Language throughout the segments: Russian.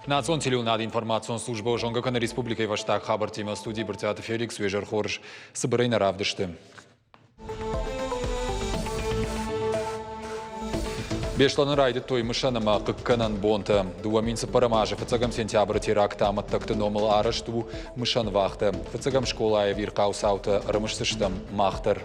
Национ телеунад информацион служба Жонгакана Республика Ваштак хабар тема студии Бартиата Феликс Вежер Хорж Сабарейна Равдышты. Бешланы райды той мышаныма қыққанан бонты. Дуаминсы парамажы фыцагам сентябрь теракта маттақты номыл арышту мышан вақты. Фыцагам школая вирқау сауты рымышсыштым мақтыр.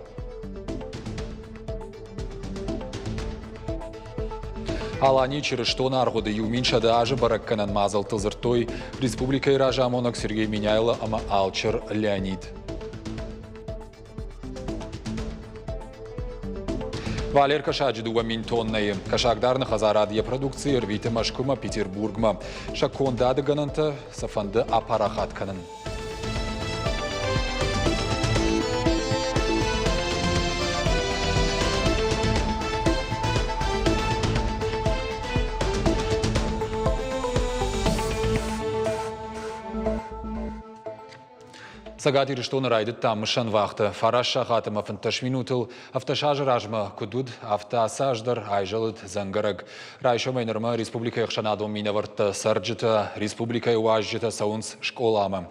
Алани через что наргоды юминшады ажы баракканан мазал тылзыртой Республика Иражамонок Сергей Миняйло ама Алчер Леонид. Валер Кашаджи дуамин тонны. Кашагдарны хазарадия продукции рвиты Машкума Петербургма. Шакон дады гананты сафанды апарахат канын. Сагатир что нарайдет там мышан вахта. Фараш шахатыма фанташминутыл. Автошажы ражма кудуд. Автосаждар айжалыт зангараг. Райшомай норма республика Яхшанадом минаварта сарджита. Республика Уажжита саунс школама.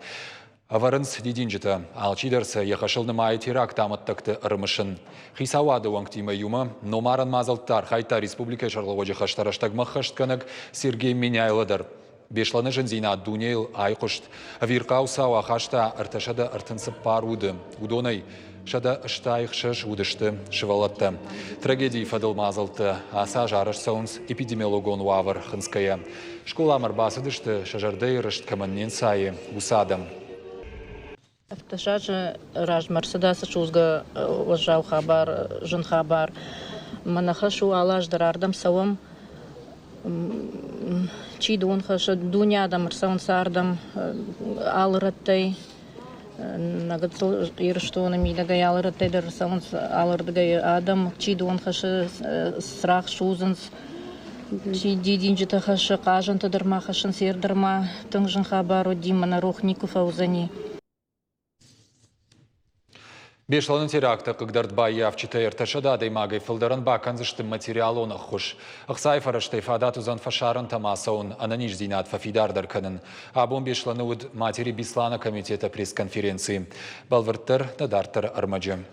Аварынс дидинджита. Алчидерса яхашылны май теракт аматтакты рымышын. Хисавады уангтима юма. Номаран мазалтар. Хайта республика Шарловоджи хаштараштагма хаштканаг Сергей Миняйладар. Бешланы жензина дунейл айқышт. Вирқау сау ахашта арташада артынсып паруды. Удонай шада ыштайық шыш удышты шывалатты. Трагедии фадыл мазалты. Аса жарыш саунс эпидемиологон уавар хынская. Школа марбасыдышты шажарды рышт каманнен сайы усадам. Автошажы ражмарсыдасы чузга уважау хабар, жын хабар. Манахашу алаждар ардам сауам. Чидун хаша дунядам рсаун сардам алраттай нагатсыл ирштуна мидага алраттай рсаун алырдага адам чидун хаша срах шузынс чидинжита хаша кажанта дырма хашын сердырма тыңжын хабару димана рухников аузани. Бешланы теракта, когда дбая в читаер ташада даймагай филдаран баканзыштым материалона хуш. Ахсайфараштай фадату зан фашаран тамасаун, ананиш зинат фафидардар канын. Абон бешланы уд матери Бислана комитета пресс-конференции. Балварттар надартар армаджем.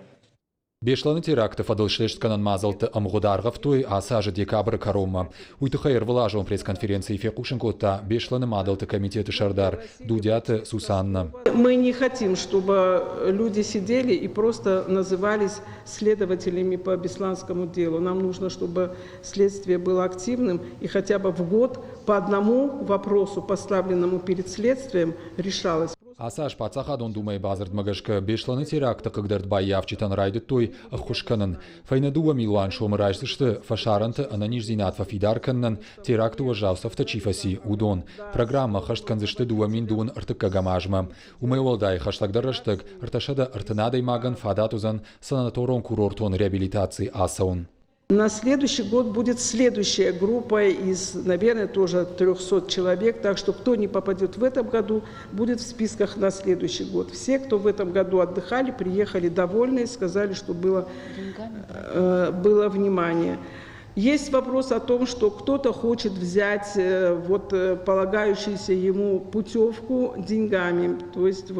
Бешланы теракта фадылшлештканан мазалты амгударгав той асажы декабрь карома. Уйтыхайр влажон пресс-конференции фекушенкота бешланы мадалты комитеты Шардар, Дудяты Сусанна. Мы не хотим, чтобы люди сидели и просто назывались следователями по бесланскому делу. Нам нужно, чтобы следствие было активным и хотя бы в год по одному вопросу, поставленному перед следствием, решалось. Асаж пацахадон думай базард магашка бешланы теракта, когда дбая в читан райдет той ахушканын. Файнадуа Милуан шомрайсышты фашаранты ананиш зинат фафидарканнан теракту уважался в тачифаси удон. Программа хаштканзышты дуамин дун артыкагамажма. Умайвалдай хаштагдараштаг арташада артанадай маган фадатузан санаторон курортон реабилитации асаун. На следующий год будет следующая группа из, наверное, тоже 300 человек. Так что кто не попадет в этом году, будет в списках на следующий год. Все, кто в этом году отдыхали, приехали довольные, сказали, что было внимание. Есть вопрос о том, что кто-то хочет взять полагающуюся ему путевку деньгами, то есть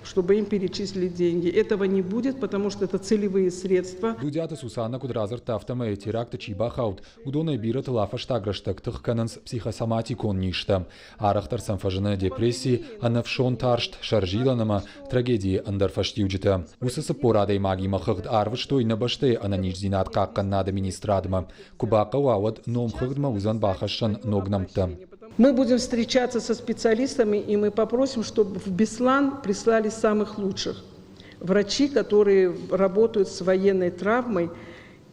чтобы им перечислили деньги. Этого не будет, потому что это целевые средства. Дудята Сусанна кудразар тафтама и теракта чибахаут. Удона бират лафаштаграштак тхкананс психосоматикон ништа. Арахтар самфажана депрессии, анавшон таршт шаржиланама трагедии андарфаштиуджита. Усаса порадой маги махагд арваштой набаште ананиш зинат каккан над администрадма. Кубака уавад ном хагдма узан бахашан ногнамта. Мы будем встречаться со специалистами, и мы попросим, чтобы в Беслан прислали самых лучших. Врачи, которые работают с военной травмой.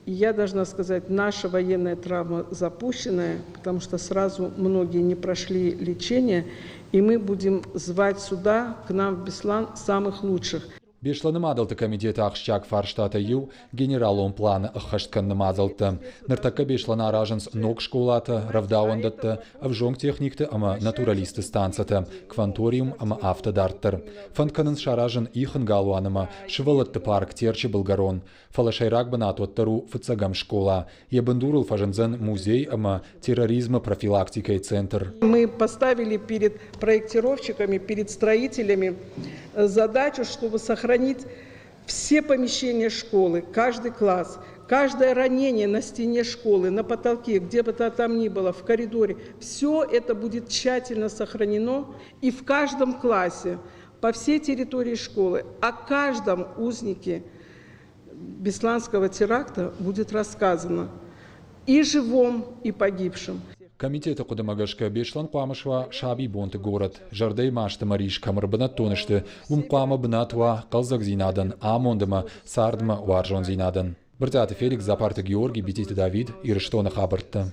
И я должна сказать, наша военная травма запущенная, потому что сразу многие не прошли лечение. И мы будем звать сюда, к нам в Беслан, самых лучших. Бешланы мадалты комитеті ақшчак фарштата ю генералон планы ыққаштканны мазалты. Ныртакка бешланы аражынс ног школаты, равдауандатты, авжонг техникті ама натуралисты станцаты, кванториум ама автодарттыр. Фантканын шаражын ихын галуаныма шывалатты парк терчи Болгарон. Фалашайрак банатуаттару фыцагам школа. Ебандурыл фажынзен музей ама терроризма профилактикой центр. Мы поставили перед проектировщиками, перед строителями задачу, чтобы сохранить все помещения школы, каждый класс, каждое ранение на стене школы, на потолке, где бы то там ни было, в коридоре. Все это будет тщательно сохранено, и в каждом классе, по всей территории школы, о каждом узнике бесланского теракта будет рассказано и живым, и погибшим. Комитеті құдымағашқа бешлан қуамышва шаби бонты город. Жарды машты мариш камырбына тонышты. Қуама бынатва қалзақ зинадан, амондыма, сардыма варжон зинадан. Біртяты Феликс, Запарты Георгий, Бетиті Давид, Ирыштона хабыртты.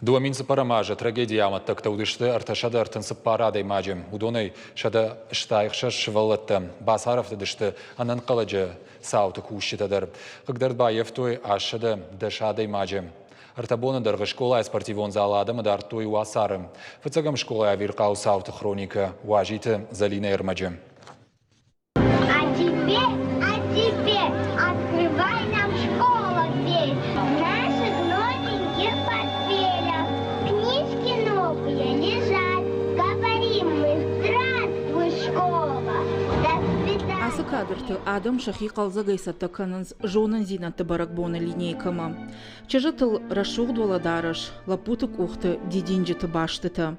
Дуаминсы парамажа трагедия аматтак таудышты арташады артынсы парадай мажым. Удоной шада штайықша шывалатты. Басаровты дышты анан қаладжы сауты кушчетадыр. Қыгдар байевтой ашады дышадай мажым. Артабона дырғы школа спортивон зала адамы дартой уасарым. Фыцагам школа авирқау сауты хроника уажиты Залина Ермаджы. А теперь открывай нам школа дверь. Наших новеньких портфелях. Книжки новые лежат. Говорим мы: здравствуй, школа. До свидания. Асы кадрты адам шахи қалзагай саттаканыныз жонын зинатты баракбоны линейкама. Чыжытыл рашуғ доладарыш, лапутык ухты дидинжіті баштыты.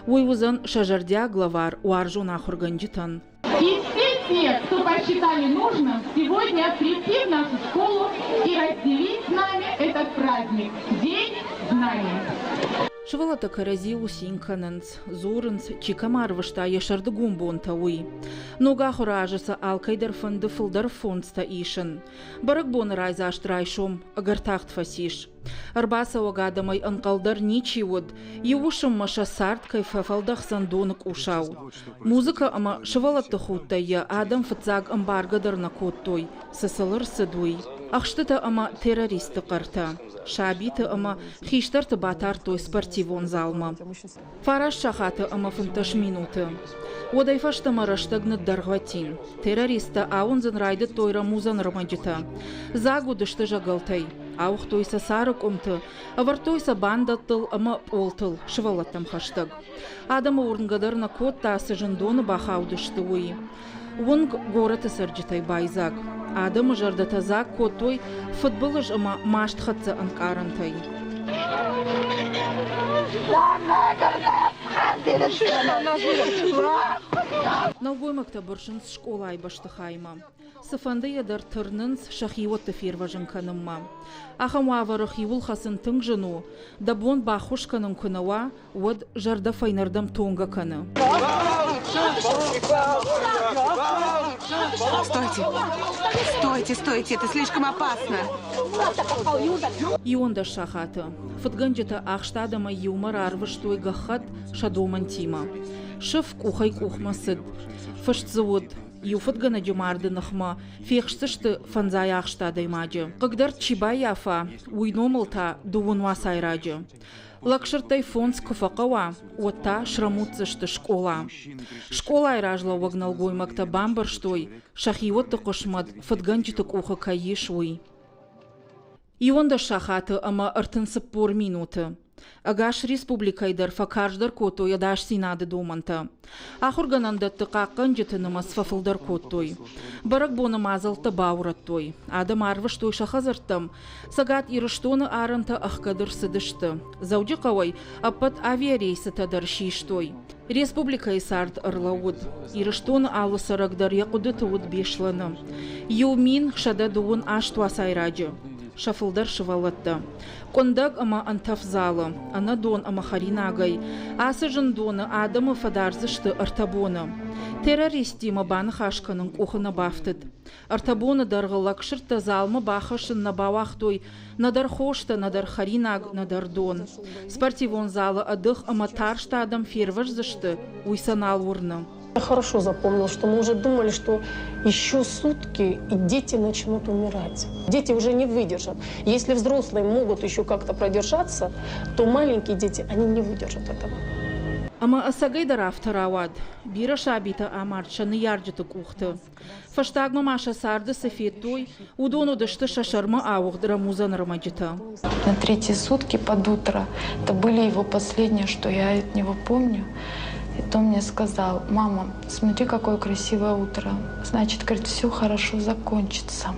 Ойвузан шажардя главар уаржон ахурганжитан. И все те, кто посчитали нужным, сегодня прийти в нашу школу и разделить с нами этот праздник – День знаний. Шывалата карази усинканынц, зурынц, чикамарвышта ешарды гумбонта уй. Нога хуражыса алкайдар фынды фылдар фонста ишын. Баракбон райзашт райшом, агартахт фасиш. Арбаса огадамай анкалдар ничиуд, евушым маша сарт кайфа фалдах сандонок ушау. Музыка ама шывалата хуттая, адам фыцаг амбаргадар на коттой, сысылыр сыдуй. Ахштыта ама террористы қарта. Шабиты ама хиштарты батар той спортивон залма. Фараш шахаты ама фынташ минуты. Одайфашта мараштагны даргватин. Террориста аунзын райды тойра музан романджита. Загудышты жагалтай. Аух тойса сарык умты. Авар тойса бандаттыл ама олтыл. Шывалаттам хаштаг. Адама урнгадарна кот тасы жындоны бахаудышты уй. Унг гораты сарджитай байзак. Адам жарда тазак котой футболыш ама маштхатса анкарантай. Наугоймакта бұршынс школа айбашты хайма. Сыфанды ядар тұрнынс шахиуатты ферважын канымма. Ахам аварых юл хасын тың жыну, дабон бахушканын күнауа, уад жарда файнардам тонга каны. Стойте, это слишком опасно. И он да шахаты. Фытганджита ахштадама юмор арвыштой гахат шадоман тима. Шыф кухай кухмасыд. Фыштзавод. Юфытгана дюмарды нахма. Фехштышты фанзай ахштадай маджы. Когда чибай яфа, уйномылта дувунва сайраджы. Лакшыртай фонс куфакава, отта шрамутцышты школа. Школа айражла вагнал гоймакта бамбарштой, шахиотты кошмад фытганджиты куха каишуй. И он да шахаты ама артынсып пор минуты. Агаш республикайдар факаждар кото ядаш синады доманта. Ахурганандатты қаққан жетінімі сфафылдар коттой. Барак боны мазалты баураттой. Адам арвыштой шахазырттым. Сагат ирыштоны арынта ахкадыр сыдышты. Зауджи қавай аппат авиарейсы тадар шиштой. Республикай сард ырлауд. Ирыштоны алы сарагдар яқуды туыд бешланы. Юмин шада дуын аштуа сайраджы. Шафылдар шывалатты. Кондаг ама антафзалы, ана дон ама харинагай, асы жындоны адамы фадарзышты артабоны. Террористима баны хашканын кухына бафтыд. Артабоны дарғылак шырта залмы бахышын на бавахтой, надар хошта, надар харинаг, надар дон. Спортивон залы адых ама таршта адам ферважзышты, уйсанал урны. Я хорошо запомнил, что мы уже думали, что еще сутки, и дети начнут умирать. Дети уже не выдержат. Если взрослые могут еще как-то продержаться, то маленькие дети, они не выдержат этого. Ама асагай дарафта равад, бира шабита амарча ниярджита кухта. Фаштагма маша сарды софеттой, удону дышты шашарма аухдра музан рамаджита. На третьи сутки под утро, это были его последние, что я от него помню. И то мне сказал: мама, смотри, какое красивое утро. Значит, говорит, все хорошо закончится.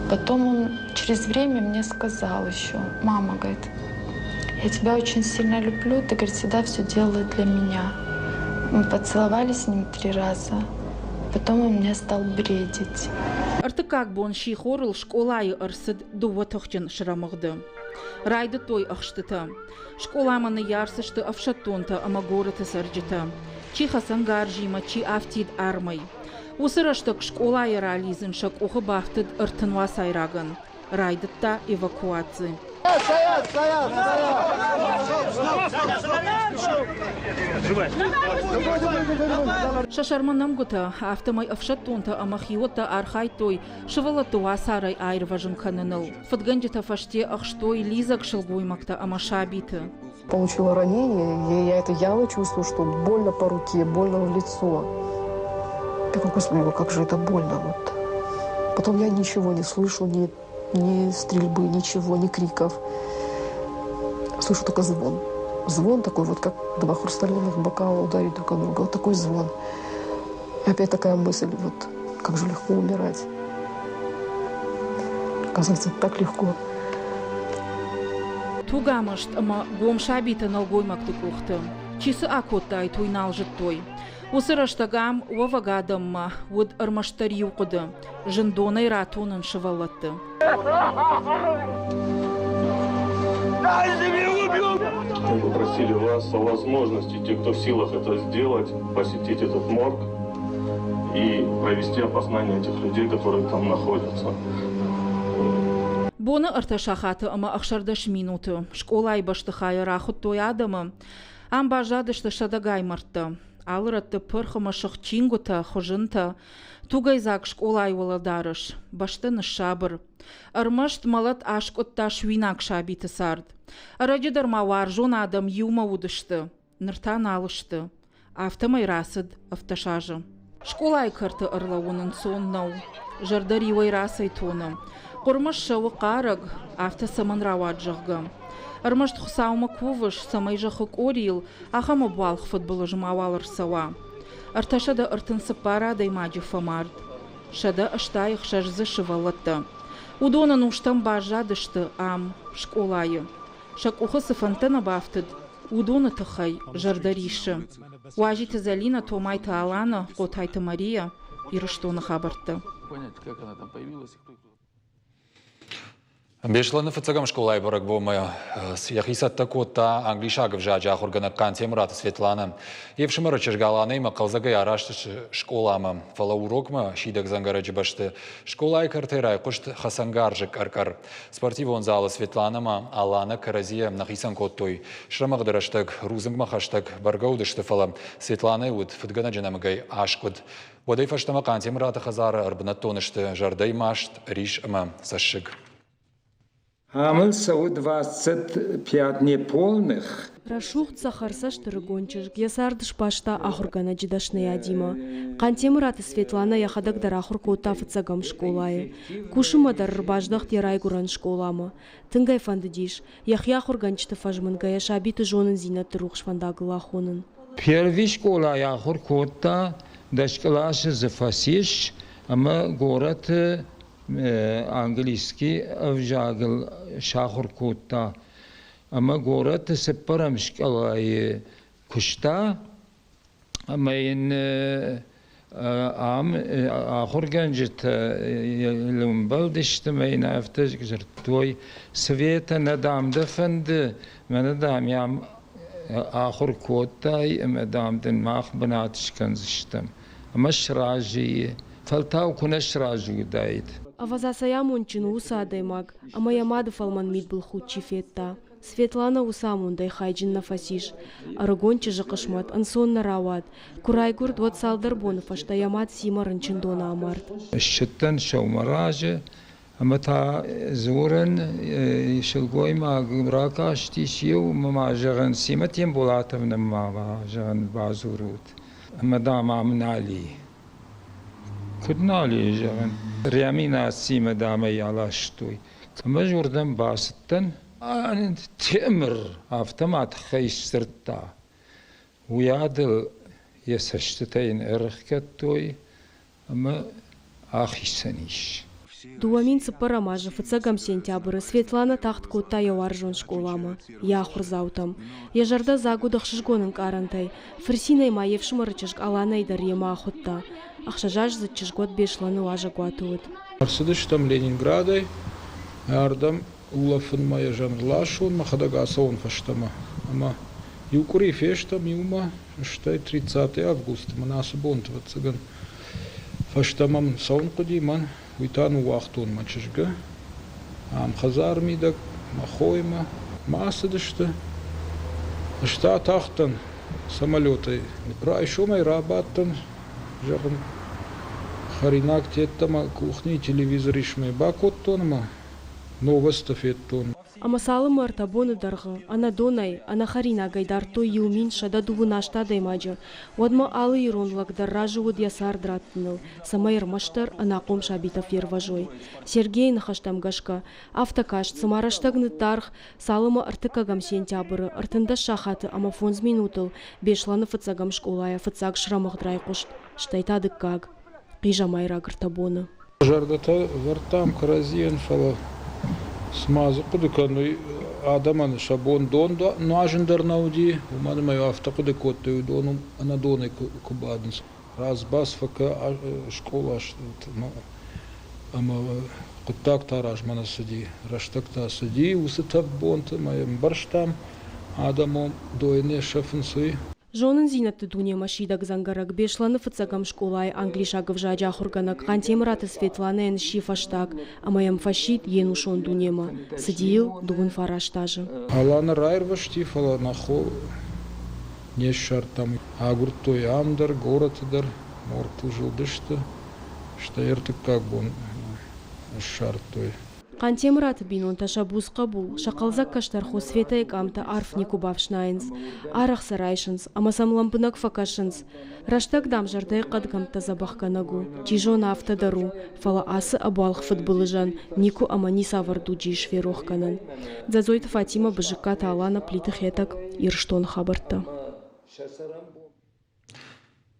Потом он через время мне сказал еще: мама, говорит, я тебя очень сильно люблю, ты, говорит, всегда все делала для меня. Мы поцеловались с ним 3 раза. Потом он меня стал бредить. Артыкак бон шихорл школайы арсыд дува тохчен шрамагды. Райды той ахштыта. Школаманы ярсышты афшатонта ама горыты сарджита. Чи хасан гаржима, чи афтид армай. Усыраштык школайы рализын шак ухы бафтыд артынва сайраган. Райдытта эвакуации. Шашарманам гута автомай афшатонта амахиота архайтой шевалатуа сарай айрважын каныныл. Фатганджита фаште ахштой лизак шелгуймакта амашабиты. Получила ранение, и я это явно чувствую, что больно по руке, больно в лицо. Я говорю: господи, как же это больно. Вот. Потом я ничего не слышу, ни стрельбы, ничего, ни криков. Слышу только звон. Звон такой, вот как 2 хрустальных бокала ударить друг о друга. Вот такой звон. И опять такая мысль, вот как же легко умирать. Оказывается, так легко. Тугамашт ама гомшабита налгоймакты кухты. Чисы акоттай туйналжыт той. Усыраштагам вавагадамма вот армаштарью куды. Жендонай ратунын шевалатты. Мы попросили вас о возможности, те, кто в силах это сделать, посетить этот морг и провести опознание этих людей, которые там находятся. Бона арташахаты ама ахшардаш минуты. Школай баштыхая рахут той адамы. Ам бажадышты шадагай марты. Алыратты пырхыма шықчингута, хожынта. Тугайзак школай воладарыш. Баштыны шабыр. Армашт малат ашкотта швинак шабиты сард. Араджидар мавар жон адам юма удышты. Ныртан алышты. Автомай расыд автошажы. Школай кырты ырлауынын соннау. Жардаривай расай тоны. Құрмыш шауы қарыг автосамын рауад жығғы. Армашт құсауымы кувыш самай жықық орил ағамы балқ футболы жымауалыр сауа. Арташада ыртынсып барадай маджы фамард. Шада ыштайық шажзы шывалытты. Удонын уштан бажадышты ам школайы. Шак ухысы фантана бафтыд. Удоны тұхай жардариші. Уажиты Залина томайты Алана, қотайты Мария, ирыштоны хабарты. Бешланы фыцагам школай барак бомы яхисатта котта англишагов жажа органаккан Темурата Светлана. Евшимыра чешгаланайма қалзагай арашты школама. Фала урокма шидак зангараджи башты. Школай картерай кушт хасангаржик аркар. Спортивон залы Светланама Алана Каразия нахисан коттой. Шрамагдыраштак рузынгма хаштак баргаудышты фала. Светланай уд фытганаджанамагай ашкуд. Водай фаштамакан Темурата хазара арбанаттонышты жардай машт риш ама сашшик. Амылса 25 неполных. Рашух цахарсаш тыргончыш, ясардыш пашта ахургана джидашны ядима. Кантемраты Светлана яхадак дарахур кота фыцагам школае. Кушымадар рбаждах тирай гуран школама. Тынгай фандыдиш, яхья хурганчты фажмынгая шабиты жонын зинат рух швандагылахонын. Первый школа яхур кота дашкалаши зафасиш, ама город английский авжагл шахур кота. Ама город сепарам шкалай кушта, ама ин ам ахурганжит лумбалдишт мейн афтаж гжертой света надам дефند надам ям ахур котай мадам ден мах бнатш канзштам ама шражи фалтау куна шражи дайт. Авазасая мончину усадаймаг, ама ямады фалман мид был худчи фетта. Светлана усамундай хайджин нафасиш. Аргончи жакышмат, ансон нарават. Курайгур 20 салдарбонов, аштаямат сима ранчиндона амарт. الشتن شو مراجع متى زورن يشلقوي ما براكا شتيشيو ما جغن سيمتين بولات من ما جغن بازورود مدام من علي كدنا علي جغن ريامينا سيما دامي على شتوي ما جوردن باستن أنا تأمر أفتمات خيش سرتا ويادل يسشتين إرخكتوي أما آخي سنيش Дуамин сапарамажа, фацагам сентябры, Светлана тахтку тая варжон школама. Я хурзаутам. Я жарда загудах шишгонын карантай. Фрсинай маев шмарчышк аланай дарьема охотта. Ахшажаж за чешгот бешланы лажа гуатует. Арсыдыш там Ленинградой, ардам улафын мая жанрлашун, махадагасован фаштама. Ама юкури фештам юма, штай 30 августа, манасы бонтова цыган. Фаштамам саун кудиман. Уитану вахтун мачышга, хазар мидак, махойма, масадышта, шта тахтан самолеты, прайшумай рабаттан, жаган харинак теттама кухни телевизор ишмай бакоттонма, новостов еттон. Амасалы мартабоны даргы, ана донай, ана харина гайдар той юмин шада дувунашта даймаджа. Одма алы иронлак дарражу од ясар драттыныл. Самайр маштар ана ком шабитов ерважой. Сергей нахаштам гашка. Автокаш самараштагны тарх салыма артыкагам сентябры. Артында шахаты ама фонз минутыл. Бешланы фыцагам школая фыцаг шрамах драйкушт. Штайтадык как. Пижа майра гартабоны. Жардата вартам каразиен фала. Смазу кудыкану адаман шабон донда нажендар науди уман маю автокуды котту дону анадоны кубаднс раз бас фака школа ну ама куттак тараж мана суди раштакта суди усытап бонт маем барштам адамом дойне шафынсы. Жонын зинатты дуне машидак зангарак бешланы фыцагам школай англишагов жаджа хурганак кантемраты Светлана эн шифаштак, а моем фашит енушон дунема. Садиил дугун фараштажы. Алана райрва штифала нахо не шартам агуртой амдар городдар морту жилдышты штаертык как бон шартой. Кантемраты бинон ташабуз кабул, шакалзак каштарху света экамта арфнику бавшнайнс, арах сарайшынс, амасам лампынак факашынс, раштак дам жардай кадгамта забахканагу, тижон автодару, фала асы абуалх футболыжан, нику амани саварду джиш верохканан. Дзазойта Фатима быжыка таалана плитых етак ирштон хабарта.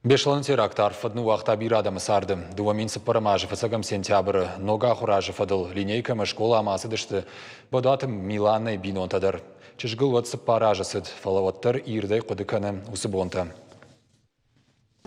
Бешлан терактар фадну вахта бирадам сарды. Дуамин сапарамажы фасагам сентябры нога хуражы фадыл линейкама школа амасыдышты. Бодатым Миланай бинонтадар. Чешгыл вот сапаражысыд фалаваттар ирдай кудыканы усыбонта.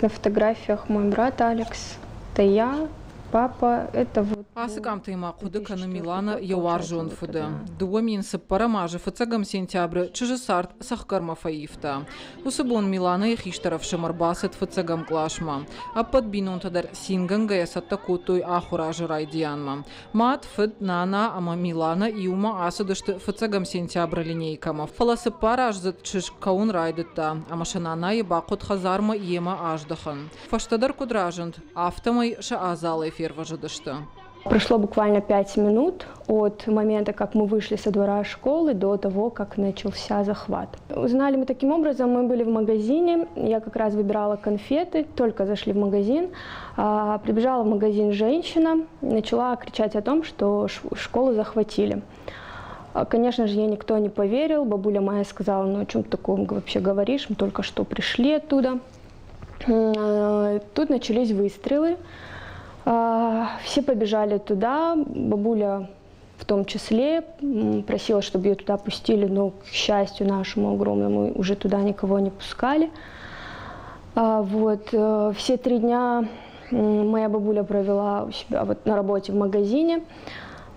На фотографиях мой брат Алекс, это я, папа, это вот. Асыгам тайма кудыканы Милана яваржон фыды. Дуамин сапарамажы фацагам сентябры чыжысарт сахкарма фаифта. Усыбон Милана ехиштаров шамарбасыт фацагам клашма. А под бинонтадар синган гаясатта кутой ахуражы райдиянма. Мат фыд нана ама Милана иума асыдышты фацагам сентябры линейкама. Фала сапаражзыт чыж каун райдытта. Амашанана ебакут хазарма ема аждахан. Фаштадар кудражент автомай шаазалай ферважыдышты. Прошло буквально 5 минут от момента, как мы вышли со двора школы, до того, как начался захват. Узнали мы таким образом, мы были в магазине, я как раз выбирала конфеты, только зашли в магазин, прибежала в магазин женщина, начала кричать о том, что школу захватили. Конечно же, ей никто не поверил, бабуля моя сказала, ну о чем ты таком вообще говоришь, мы только что пришли оттуда. Тут начались выстрелы. Все побежали туда, бабуля в том числе просила, чтобы ее туда пустили, но, к счастью нашему огромному, уже туда никого не пускали. Вот. Все 3 дня моя бабуля провела у себя вот на работе в магазине,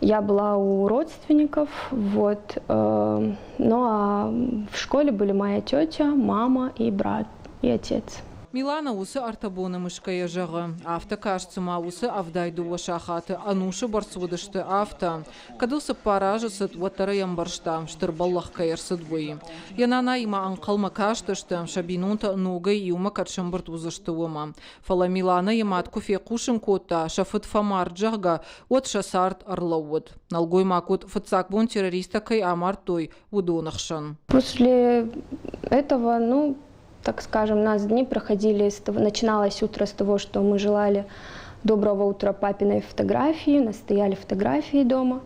я была у родственников, вот. Ну а в школе были моя тетя, мама и брат, и отец. Милана усы артабоны мышкая жағы. Авто кажцыма усы авдайды уашахаты. Анушы барсудышты авто. Кадусы паражы сыт ватары ямбаршта. Штырбаллах кайырсыд буи. Янана има анқалма каштышты. Шабинунта нугай юма катшымбырт узыштыуыма. Фала Милана ямат куфе кушын кота. Шафыт фамар джага. Вот шасарт арлауд. Налгой макут фыцак бун террориста кай амар той удонахшан. После этого, так скажем, у нас дни проходили, начиналось утро с того, что мы желали доброго утра папиной фотографии, настояли фотографии дома.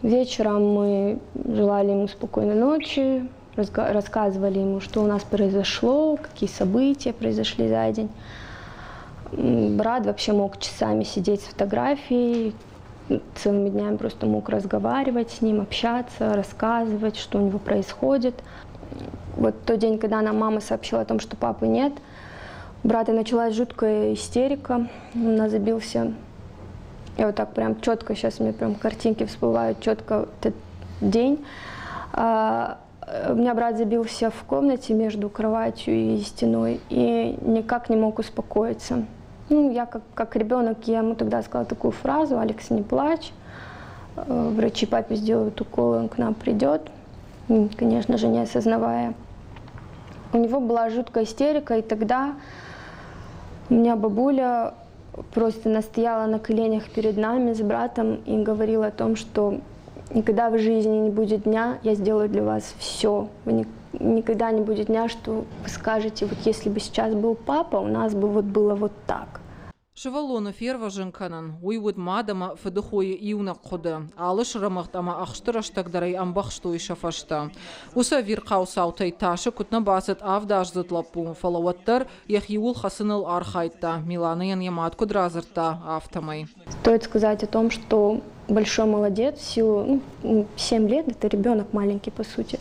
Вечером мы желали ему спокойной ночи, рассказывали ему, что у нас произошло, какие события произошли за день. Брат вообще мог часами сидеть с фотографией, целыми днями просто мог разговаривать с ним, общаться, рассказывать, что у него происходит. Вот тот день, когда нам мама сообщила о том, что папы нет, у брата началась жуткая истерика, он забился. Я вот так прям четко, сейчас мне прям картинки всплывают, четко этот день. У меня брат забился в комнате между кроватью и стеной и никак не мог успокоиться. Я как ребенок, я ему тогда сказала такую фразу: «Алекс, не плачь, врачи папе сделают укол, он к нам придет». Конечно же, не осознавая. У него была жуткая истерика, и тогда у меня бабуля просто настояла на коленях перед нами с братом и говорила о том, что никогда в жизни не будет дня, я сделаю для вас все. Никогда не будет дня, что вы скажете, вот если бы сейчас был папа, у нас бы вот было вот так. Шевалону ферва жынканан, уйвуд мадама федухой иуна қуды. Алыш рамақтама ақштыраштагдарай амбақштуй шафашта. Уса вирқау саутай ташы күтна басыт авдаж зытлапу. Фалауаттар яхиул хасыныл архайтта. Милана яньямат кудразырта автомай. Стоит сказать о том, что большой молодец, в силу 7 лет, это ребенок маленький по сути.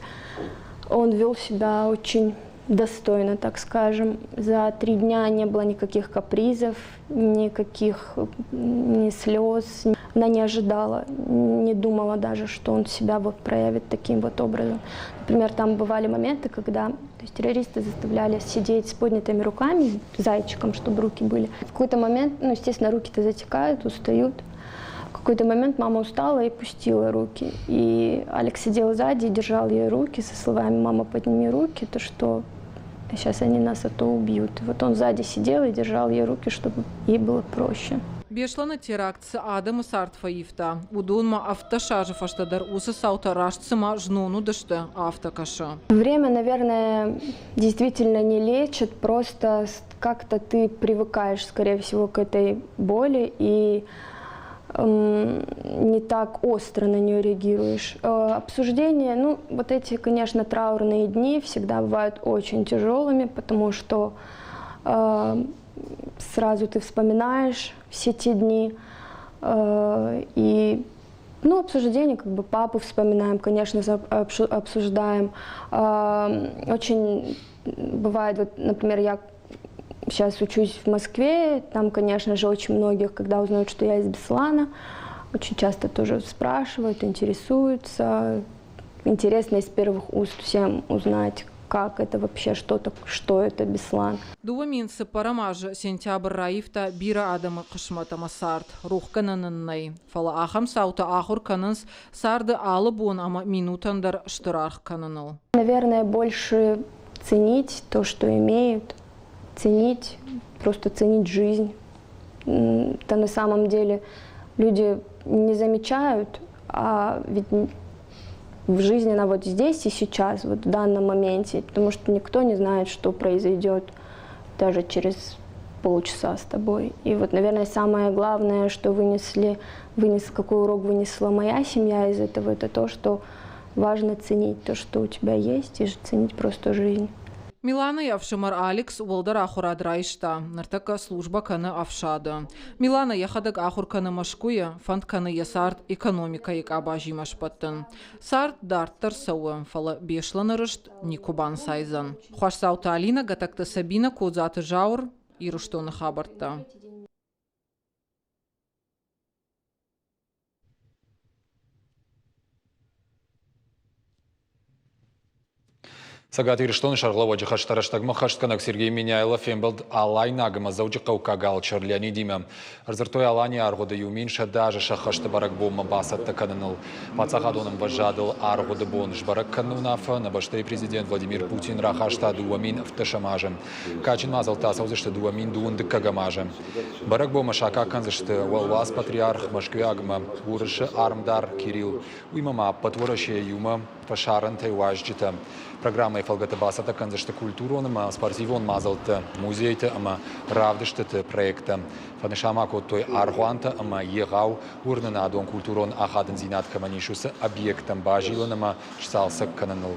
Он вел себя очень достойно, так скажем. За 3 дня не было никаких капризов, никаких ни слез. Она не ожидала, не думала даже, что он себя вот проявит таким вот образом. Например, там бывали моменты, когда террористы заставляли сидеть с поднятыми руками, зайчиком, чтобы руки были. В какой-то момент, естественно, руки-то затекают, устают. В какой-то момент мама устала и пустила руки. И Алекс сидел сзади и держал ей руки со словами: «Мама, подними руки, то что сейчас они нас убьют». И вот он сзади сидел и держал ей руки, чтобы ей было проще. Бешлана теракт с Адаму Сартфаифта. Удунма автошажи фаштадар усы саута рашцыма жнону дышты автокаша. Время, наверное, действительно не лечит, просто как-то ты привыкаешь, скорее всего, к этой боли и не так остро на нее реагируешь. Обсуждения, вот эти, конечно, траурные дни всегда бывают очень тяжелыми, потому что сразу ты вспоминаешь все те дни. И, обсуждения, папу вспоминаем, конечно, обсуждаем. Очень бывает, например, я сейчас учусь в Москве, там, конечно же, очень многих, когда узнают, что я из Беслана, очень часто тоже спрашивают, интересуются. Интересно из первых уст всем узнать, как это вообще, что это Беслан. Дуаминсы парамажы сентябрь раифта бира адамы қышматама сарт, рух кананыннай. Фала ахам саута ахур канынс сарды алы бон, ама минутандар штырарх кананыл. Наверное, больше ценить то, что имеют, просто ценить жизнь. Это на самом деле люди не замечают, а ведь в жизни она вот здесь и сейчас, вот в данном моменте, потому что никто не знает, что произойдет даже через полчаса с тобой. И вот, наверное, самое главное, что какой урок вынесла моя семья из этого, это то, что важно ценить то, что у тебя есть, и ценить просто жизнь. Милана явшымар Алекс уолдар ахурад райшта. Нартака служба каны афшады. Милана яхадак ахур каны машкуя, фанд каны ясарт экономика як абажи машпаттын. Сарт дарттар сауы, фала бешланы рышт Никубан сайзан. Хуаш саута Алина гатакта Сабина кодзаты жаур и руштоны хабарта. Сагат Ириштон шарлаваджи хаштараштагма хаштканак Сергей Миняйлов фембалд алайнагма завджи каукагал чарляни дима. Арзартой алани аргода юмин шадажа шахашта барак бомма басатта кананал. Пацахадоном важадал аргода бон жбарак канунафа набаштай президент Владимир Путин рахашта дуамин в ташамаже. Качин мазал тасаузышта дуамин дуунды кагамаже. Барак бомма шака канзышта уалвас патриарх Машквягма урышы армдар Кирилл. Уймама патвораще юма пашаран тайважджита. Программа Фалгата Басата канзашта культуроном, спортивон мазалта музейта, ама равдыштата проекта. Фанешамако той аргуанта, ама егау урнана дон культурон ахаден зинат каманишуса объектом бажиланама чсалса кананул.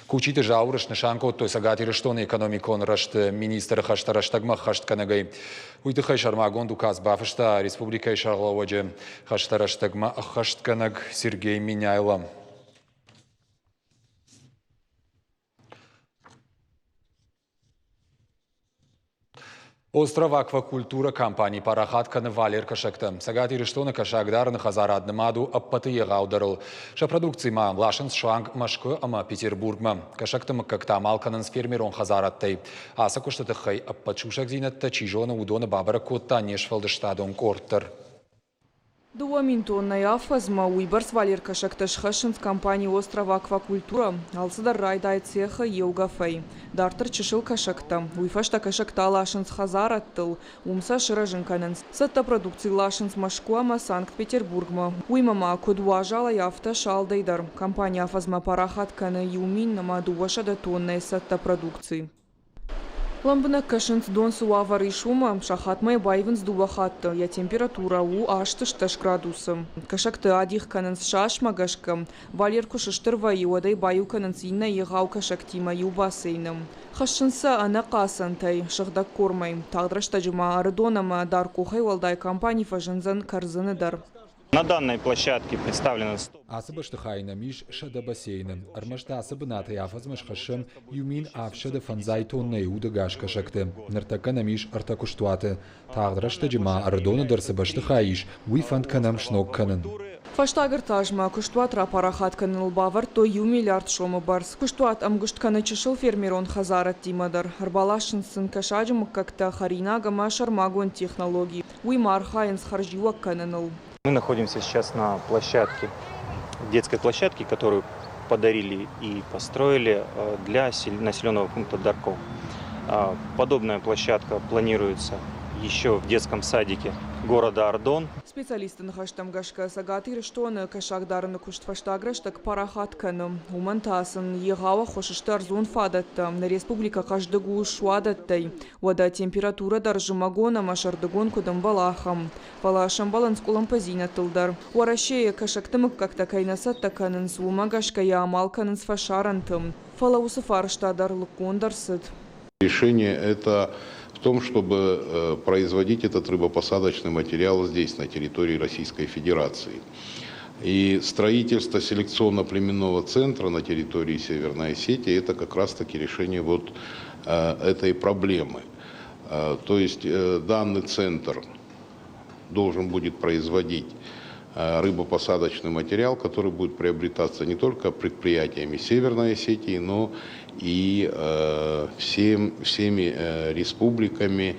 Кучите жаурыш нешанко той Сагат Ириштон экономикон рашт министр хаштараштагма хаштканагай. Уйдыхай шармагон дуказ бафышта республика шарлаваджи хаштараштагма хаштканаг Сергей Миняйлов. Остров аквакультура компании Парахат Канавалер Кашакта. Сагат Ириштона Кашагдар на Хазарад Намаду Аппатые Гаударл. Шапродукции ма Лашенс Шванг Машко ама Петербургма. Кашактам как тамалканан с фермерон Хазараттай. Асакуштата хай Аппачушак зинатта Чижона Удона Бабара Котта Нешфалдештадон Кортер. Дуаминтонная афазма уйбарс Валер Кашакташ Хашинс компании Остров Аквакультура. Алсадар райдай цеха Еугафей. Дартер чешил Кашакта. Уйфашта Кашакта Лашинс Хазараттыл. Умса Ширажинканенс. Сатта продукции Лашинс Машкуама Санкт-Петербургма. Уймама Кодуажала Яфта Шалдейдар. Компания афазма Парахат Кана Юмин Намадуваша датонная сатта продукции. Ламбна кашинс дон суавары шума шахатмай байвенс дувахатта. Я температура у аштышташ градусом. Кашакты адих каненс шашма гашкам. Валерку шыштырвай одай баю каненс инна егау кашактима ю бассейном. Хашинса ана касантай шахдак кормай. Тагдрашта жума ардонама дар кухай валдай компании фажинзан карзаны дар. На данной площадке представлено 100. Асыба штыхайна миш шада бассейна. Армашта асыба ната яфазмаш хашым юмин авшада фанзай тонна иуда гаш кашакты. Нартака на миш артакуштуаты. Тагдрашта жима ардона дарсыба штыхайиш. Уй фанд канам шнок канан. Фаштагыртажма куштуат рапарахат канал бавар то ю миллиард шома барс. Куштуат амгушт каначышыл фермерон Хазарат тимадар. Харбалашын сын кашаджым как-то харинага машармагон технологии. Уй мархаин схарживак кананал. Мы находимся сейчас на площадке, детской площадке, которую подарили и построили для населенного пункта Дарков. Подобная площадка планируется еще в детском садике города Ардон. Специалисты на хаштам гашка Сагат Ириштон кашагдарны куштфаштаграштак парахатканым. Умантасын егава хошыштар зон фадатта. На республика каждыгу шуадаттай. Вода температура даржымагона машардыгон кудым балахам. Балашам баланс кулам позина тылдар. Уаращее кашактымык как такайнасат таканын сума гашка ямалканын сфашарантым. Фалаусы фарштадар лукондарсыт. Решение это в том, чтобы производить этот рыбопосадочный материал здесь, на территории Российской Федерации. И строительство селекционно-племенного центра на территории Северной Осетии – это как раз-таки решение вот этой проблемы. То есть данный центр должен будет производить рыбопосадочный материал, который будет приобретаться не только предприятиями Северной Осетии, но и всеми республиками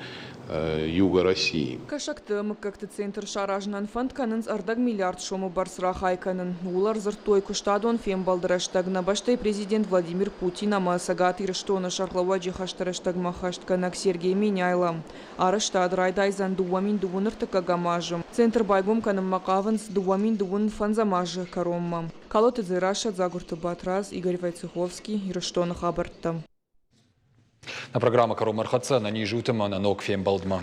Юга России. Кашактым как-то центр шаражнан фонд канынс ардаг миллиард шому барсра хайканын. Улар зыртой куштадон фембалдыраштаг набаштай президент Владимир Путин ама Сагат Ириштона шарлаваджи хаштараштаг махаштканак Сергей Миняйлов. Араштад райдайзан дуамин дууныртыка гамажым. Центр байгом каным макаванс дуамин дуун фанзамажы коромма. Калоты зыраша Загурты Батраз, Игорь Войцеховский, Ириштона Хабарта. На программа Каромар Хатса на нижутема на ног фембалдма.